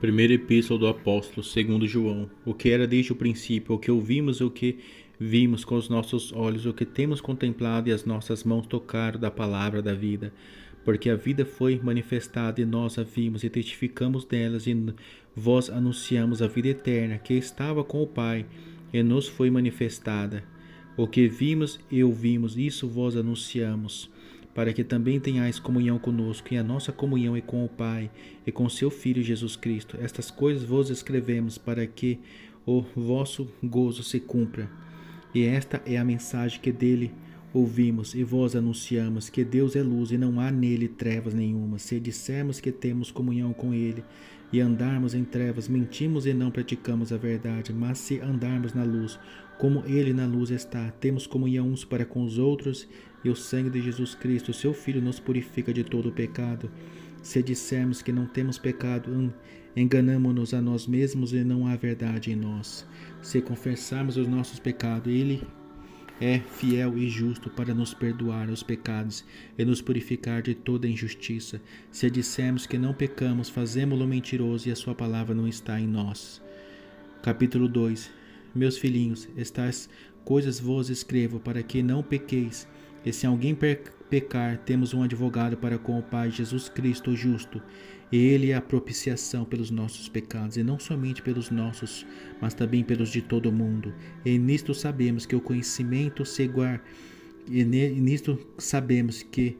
Primeira Epístola do Apóstolo, segundo João. O que era desde o princípio, o que ouvimos, o que vimos com os nossos olhos, o que temos contemplado e as nossas mãos tocaram da palavra da vida. Porque a vida foi manifestada e nós a vimos e testificamos delas e vós anunciamos a vida eterna que estava com o Pai e nos foi manifestada. O que vimos e ouvimos, isso vós anunciamos, para que também tenhais comunhão conosco, e a nossa comunhão é com o Pai e com seu Filho Jesus Cristo. Estas coisas vos escrevemos para que o vosso gozo se cumpra. E esta é a mensagem que dele ouvimos e vós anunciamos, que Deus é luz e não há nele trevas nenhuma. Se dissermos que temos comunhão com ele e andarmos em trevas, mentimos e não praticamos a verdade. Mas se andarmos na luz, como ele na luz está, temos comunhão uns para com os outros, e o sangue de Jesus Cristo, seu Filho, nos purifica de todo o pecado. Se dissermos que não temos pecado, enganamo-nos a nós mesmos e não há verdade em nós. Se confessarmos os nossos pecados, ele é fiel e justo para nos perdoar os pecados e nos purificar de toda injustiça. Se dissermos que não pecamos, fazemo-lo mentiroso e a sua palavra não está em nós. Capítulo 2. Meus filhinhos, estas coisas vos escrevo para que não pequeis. E se alguém pecar, temos um advogado para com o Pai, Jesus Cristo o justo. E ele é a propiciação pelos nossos pecados, e não somente pelos nossos, mas também pelos de todo o mundo. E nisto sabemos que o conhecimento se guarda, e nisto sabemos que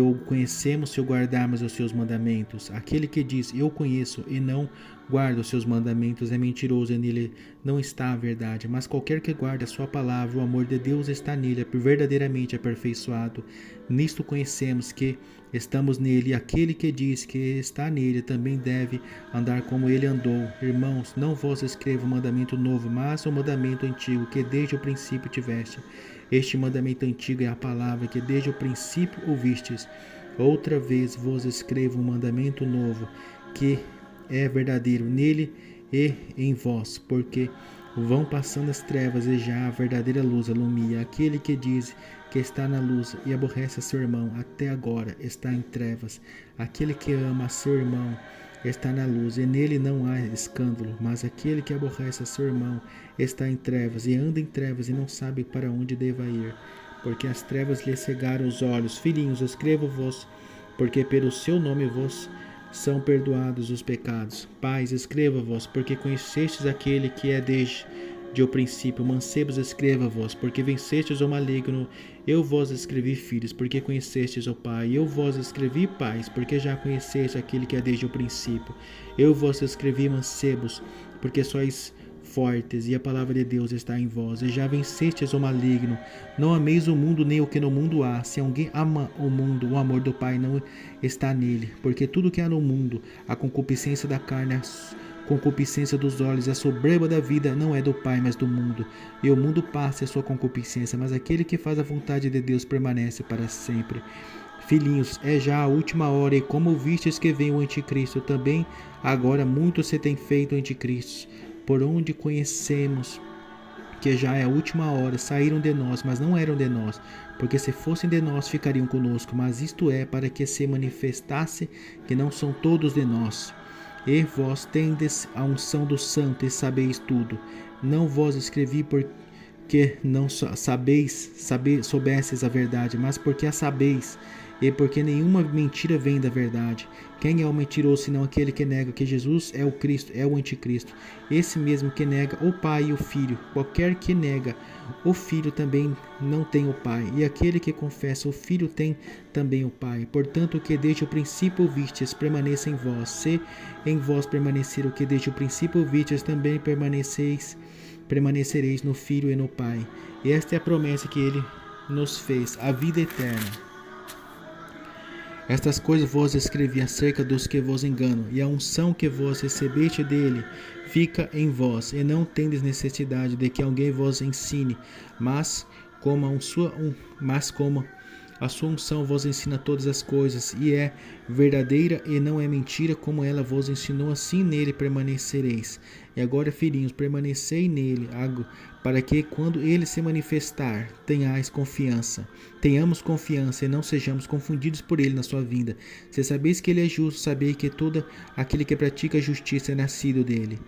o conhecemos se o guardarmos os seus mandamentos. Aquele que diz, eu conheço, e não guarda os seus mandamentos, é mentiroso, e nele não está a verdade. Mas qualquer que guarda a sua palavra, o amor de Deus está nele, verdadeiramente aperfeiçoado. Nisto conhecemos que estamos nele, e aquele que diz que está nele também deve andar como ele andou. Irmãos, não vos escrevo um mandamento novo, mas um mandamento antigo, que desde o princípio tiveste. Este mandamento antigo é a palavra que desde o princípio ouvistes. Outra vez vos escrevo um mandamento novo, que é verdadeiro nele e em vós, porque vão passando as trevas e já a verdadeira luz alumia. Aquele que diz que está na luz e aborrece a seu irmão, até agora está em trevas. Aquele que ama a seu irmão está na luz, e nele não há escândalo. Mas aquele que aborrece a seu irmão está em trevas, e anda em trevas, e não sabe para onde deva ir, porque as trevas lhe cegaram os olhos. Filhinhos, escrevo-vos, porque pelo seu nome vos são perdoados os pecados. Pais, escreva-vos, porque conhecestes aquele que é desde o princípio. Mancebos, escreva-vos, porque vencestes o maligno. Eu vos escrevi, filhos, porque conhecestes o Pai. Eu vos escrevi, pais, porque já conhecestes aquele que é desde o princípio. Eu vos escrevi, mancebos, porque sois fortes, e a palavra de Deus está em vós, e já vencestes o maligno. Não ameis o mundo, nem o que no mundo há. Se alguém ama o mundo, o amor do Pai não está nele. Porque tudo que há no mundo, a concupiscência da carne, a concupiscência dos olhos, a soberba da vida, não é do Pai, mas do mundo. E o mundo passa a sua concupiscência, mas aquele que faz a vontade de Deus permanece para sempre. Filhinhos, é já a última hora, e como vistes que vem o anticristo, também agora muito se tem feito anticristos. Por onde conhecemos que já é a última hora, saíram de nós, mas não eram de nós, porque se fossem de nós ficariam conosco, mas isto é para que se manifestasse que não são todos de nós. E vós tendes a unção do Santo e sabeis tudo. Não vos escrevi porque não soubesses a verdade, mas porque a sabeis, e porque nenhuma mentira vem da verdade. Quem é o mentiroso senão aquele que nega que Jesus é o Cristo, é o anticristo? Esse mesmo que nega o Pai e o Filho. Qualquer que nega o Filho também não tem o Pai, e aquele que confessa o Filho tem também o Pai. Portanto, o que desde o princípio ouvistes permaneça em vós. Se em vós permanecer o que desde o princípio ouvistes, também permanecereis no Filho e no Pai. E esta é a promessa que ele nos fez, a vida eterna. Estas coisas vos escrevi acerca dos que vos enganam, e a unção que vos recebeste dele fica em vós, e não tendes necessidade de que alguém vos ensine, mas como A sua unção vos ensina todas as coisas, e é verdadeira e não é mentira, como ela vos ensinou, assim nele permanecereis. E agora, filhinhos, permanecei nele, para que, quando ele se manifestar, tenhamos confiança e não sejamos confundidos por ele na sua vinda. Se sabeis que ele é justo, sabei que todo aquele que pratica a justiça é nascido dele.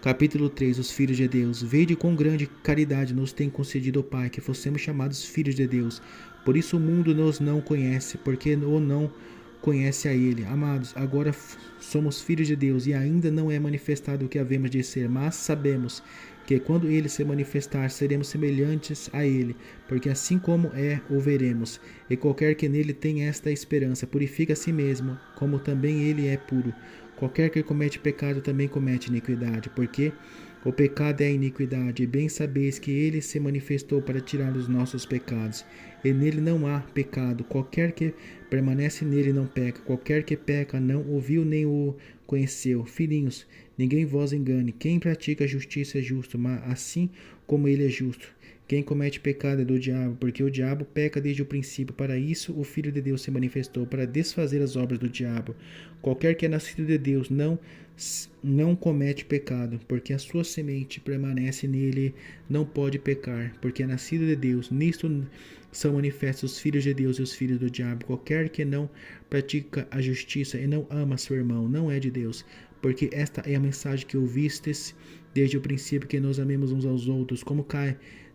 Capítulo 3. Os filhos de Deus. Vede quão grande caridade nos tem concedido o Pai, que fossemos chamados filhos de Deus. Por isso o mundo nos não conhece, porque o não conhece a Ele. Amados, agora somos filhos de Deus, e ainda não é manifestado o que havemos de ser, mas sabemos que quando Ele se manifestar, seremos semelhantes a Ele, porque assim como é, o veremos. E qualquer que nele tem esta esperança, purifica a si mesmo, como também Ele é puro. Qualquer que comete pecado também comete iniquidade, porque o pecado é a iniquidade, e bem sabeis que ele se manifestou para tirar os nossos pecados, e nele não há pecado. Qualquer que permanece nele não peca, qualquer que peca não o viu nem o conheceu. Filhinhos, ninguém vos engane, quem pratica a justiça é justo, mas assim como ele é justo. Quem comete pecado é do diabo, porque o diabo peca desde o princípio. Para isso o Filho de Deus se manifestou, para desfazer as obras do diabo. Qualquer que é nascido de Deus não comete pecado, porque a sua semente permanece nele, não pode pecar, porque é nascido de Deus. Nisto são manifestos os filhos de Deus e os filhos do diabo. Qualquer que não pratica a justiça e não ama seu irmão, não é de Deus, porque esta é a mensagem que ouvistes desde o princípio, que nos amemos uns aos outros,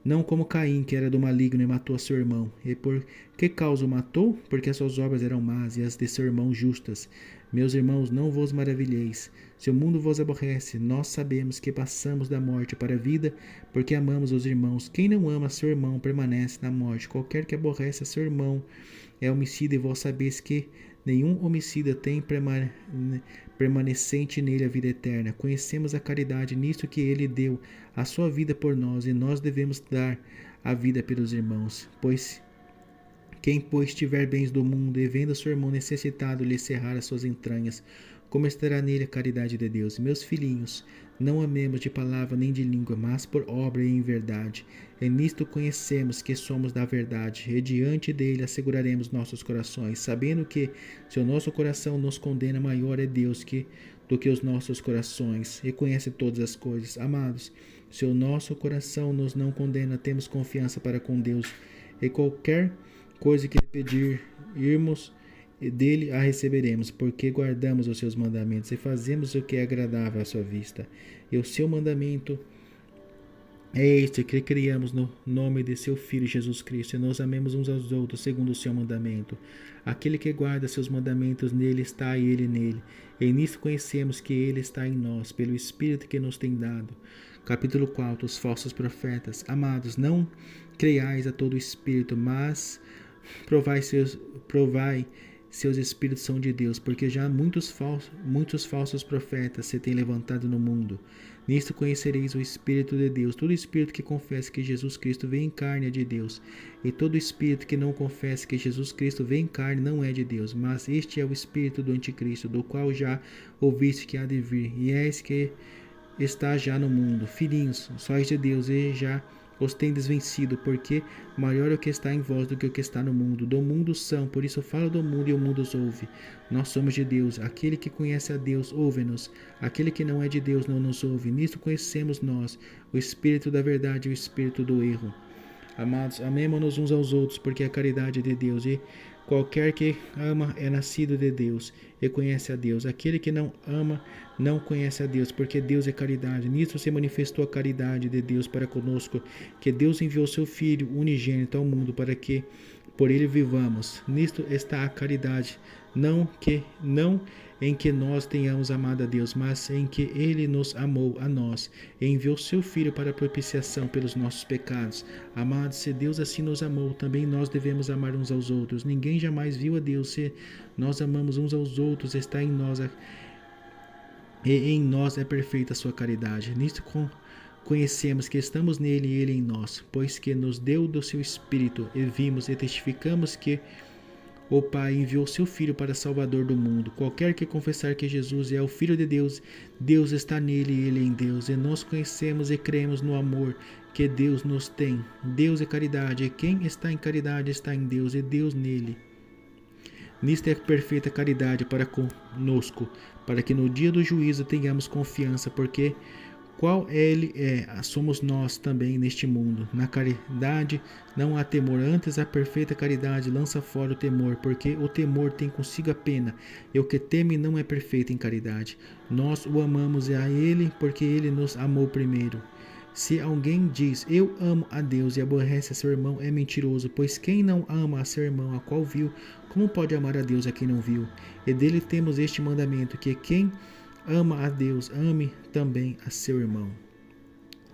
não como Caim, que era do maligno e matou a seu irmão. E por que causa o matou? Porque as suas obras eram más e as de seu irmão justas. Meus irmãos, não vos maravilheis. Se o mundo vos aborrece, nós sabemos que passamos da morte para a vida, porque amamos os irmãos. Quem não ama seu irmão permanece na morte. Qualquer que aborrece a seu irmão é homicida, e vós sabeis que nenhum homicida tem permanecente nele a vida eterna. Conhecemos a caridade nisto, que ele deu a sua vida por nós, e nós devemos dar a vida pelos irmãos. Quem tiver bens do mundo, e vendo seu irmão necessitado lhe cerrar as suas entranhas, como estará nele a caridade de Deus? Meus filhinhos, não amemos de palavra nem de língua, mas por obra e em verdade. E nisto conhecemos que somos da verdade, e diante dele asseguraremos nossos corações, sabendo que, se o nosso coração nos condena, maior é Deus do que os nossos corações, e conhece todas as coisas. Amados, se o nosso coração nos não condena, temos confiança para com Deus, e qualquer coisa que lhe pedirmos dele a receberemos, porque guardamos os seus mandamentos e fazemos o que é agradável à sua vista. E o seu mandamento é este, que criamos no nome de seu Filho Jesus Cristo, e nos amemos uns aos outros segundo o seu mandamento. Aquele que guarda seus mandamentos, nele está, e ele nele. E nisso conhecemos que ele está em nós, pelo Espírito que nos tem dado. Capítulo 4. Os falsos profetas. Amados, não creiais a todo espírito, mas provai se os espíritos são de Deus, porque já muitos falsos profetas se têm levantado no mundo. Nisto conhecereis o Espírito de Deus. Todo espírito que confessa que Jesus Cristo veio em carne é de Deus, e todo espírito que não confessa que Jesus Cristo veio em carne não é de Deus. Mas este é o espírito do anticristo, do qual já ouviste que há de vir, e és que está já no mundo. Filhinhos, sois de Deus, e já os tendes vencido, porque maior é o que está em vós do que o que está no mundo. Do mundo são, por isso falo do mundo, e o mundo os ouve. Nós somos de Deus. Aquele que conhece a Deus ouve-nos. Aquele que não é de Deus não nos ouve. Nisto conhecemos nós o espírito da verdade e o espírito do erro. Amados, amemo-nos uns aos outros, porque a caridade é de Deus, e qualquer que ama é nascido de Deus e conhece a Deus. Aquele que não ama não conhece a Deus, porque Deus é caridade. Nisso se manifestou a caridade de Deus para conosco, que Deus enviou seu Filho unigênito ao mundo para que por ele vivamos. Nisto está a caridade, não em que nós tenhamos amado a Deus, mas em que ele nos amou a nós e enviou seu Filho para a propiciação pelos nossos pecados. Amados, se Deus assim nos amou, também nós devemos amar uns aos outros. Ninguém jamais viu a Deus. Se nós amamos uns aos outros, está em nós e em nós é perfeita a sua caridade. Nisto conhecemos que estamos nele e ele em nós, pois que nos deu do seu Espírito, e vimos e testificamos que o Pai enviou seu Filho para Salvador do mundo. Qualquer que confessar que Jesus é o Filho de Deus, Deus está nele e ele em Deus. E nós conhecemos e cremos no amor que Deus nos tem. Deus é caridade, e quem está em caridade está em Deus, e Deus nele. Nisto é perfeita caridade para conosco, para que no dia do juízo tenhamos confiança, porque qual ele é, somos nós também neste mundo. Na caridade não há temor, antes a perfeita caridade lança fora o temor, porque o temor tem consigo a pena, e o que teme não é perfeito em caridade. Nós o amamos a ele, porque ele nos amou primeiro. Se alguém diz, eu amo a Deus e aborrece a seu irmão, é mentiroso, pois quem não ama a seu irmão, a qual viu, como pode amar a Deus a quem não viu? E dele temos este mandamento, que quem ama a Deus, ame também a seu irmão.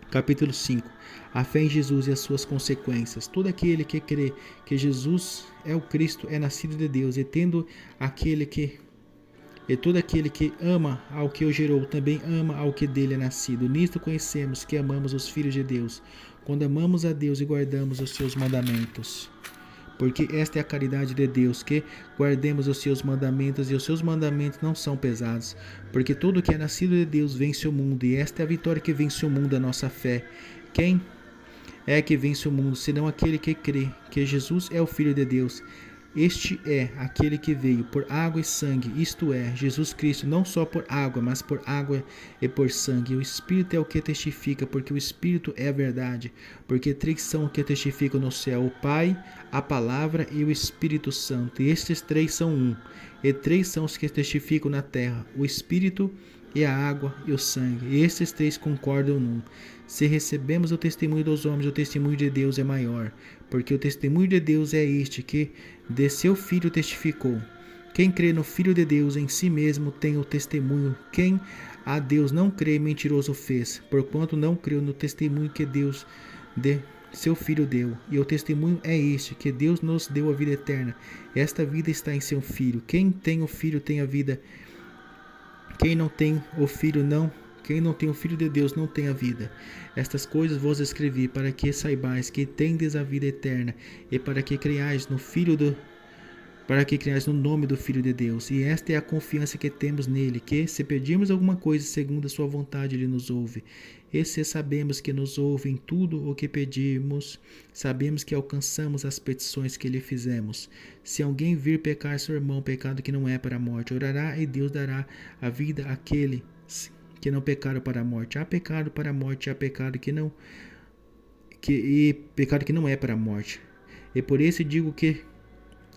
Capítulo 5. A fé em Jesus e as suas consequências. Todo aquele que crê que Jesus é o Cristo é nascido de Deus, e todo aquele que ama ao que o gerou, também ama ao que dele é nascido. Nisto conhecemos que amamos os filhos de Deus, quando amamos a Deus e guardamos os seus mandamentos. Porque esta é a caridade de Deus, que guardemos os seus mandamentos, e os seus mandamentos não são pesados. Porque todo que é nascido de Deus vence o mundo, e esta é a vitória que vence o mundo, a nossa fé. Quem é que vence o mundo, senão aquele que crê que Jesus é o Filho de Deus? Este é aquele que veio por água e sangue, isto é, Jesus Cristo, não só por água, mas por água e por sangue. O Espírito é o que testifica, porque o Espírito é a verdade. Porque três são o que testificam no céu: o Pai, a Palavra e o Espírito Santo. E estes três são um. E três são os que testificam na terra: o Espírito e a água e o sangue. E estes três concordam num. Se recebemos o testemunho dos homens, o testemunho de Deus é maior, porque o testemunho de Deus é este, que de seu Filho testificou. Quem crê no Filho de Deus em si mesmo tem o testemunho. Quem a Deus não crê, mentiroso fez, porquanto não creu no testemunho que Deus de seu Filho deu. E o testemunho é este, que Deus nos deu a vida eterna. Esta vida está em seu Filho. Quem tem o Filho tem a vida. Quem não tem o Filho de Deus não tem a vida. Estas coisas vos escrevi para que saibais que tendes a vida eterna, e para que creiais no nome do Filho de Deus. E esta é a confiança que temos nele, que se pedirmos alguma coisa segundo a sua vontade, ele nos ouve. E se sabemos que nos ouve em tudo o que pedimos, sabemos que alcançamos as petições que lhe fizemos. Se alguém vir pecar seu irmão, pecado que não é para a morte, orará e Deus dará a vida àquele que não pecaram para a morte. Há pecado para a morte, há pecado que não é para a morte. E por isso digo que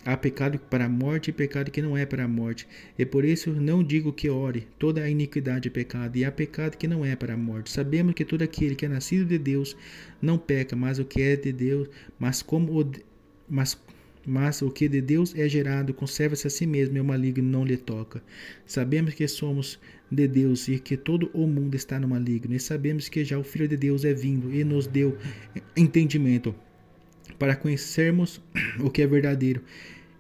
há pecado para a morte e pecado que não é para a morte. E por isso não digo que ore. Toda a iniquidade é pecado, e há pecado que não é para a morte. Sabemos que todo aquele que é nascido de Deus não peca, mas o que é de Deus, mas o que de Deus é gerado conserva-se a si mesmo, e o maligno não lhe toca. Sabemos que somos de Deus e que todo o mundo está no maligno. E sabemos que já o Filho de Deus é vindo e nos deu entendimento para conhecermos o que é verdadeiro.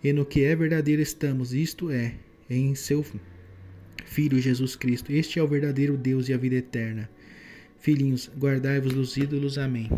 E no que é verdadeiro estamos, isto é, em seu Filho Jesus Cristo. Este é o verdadeiro Deus e a vida eterna. Filhinhos, guardai-vos dos ídolos. Amém.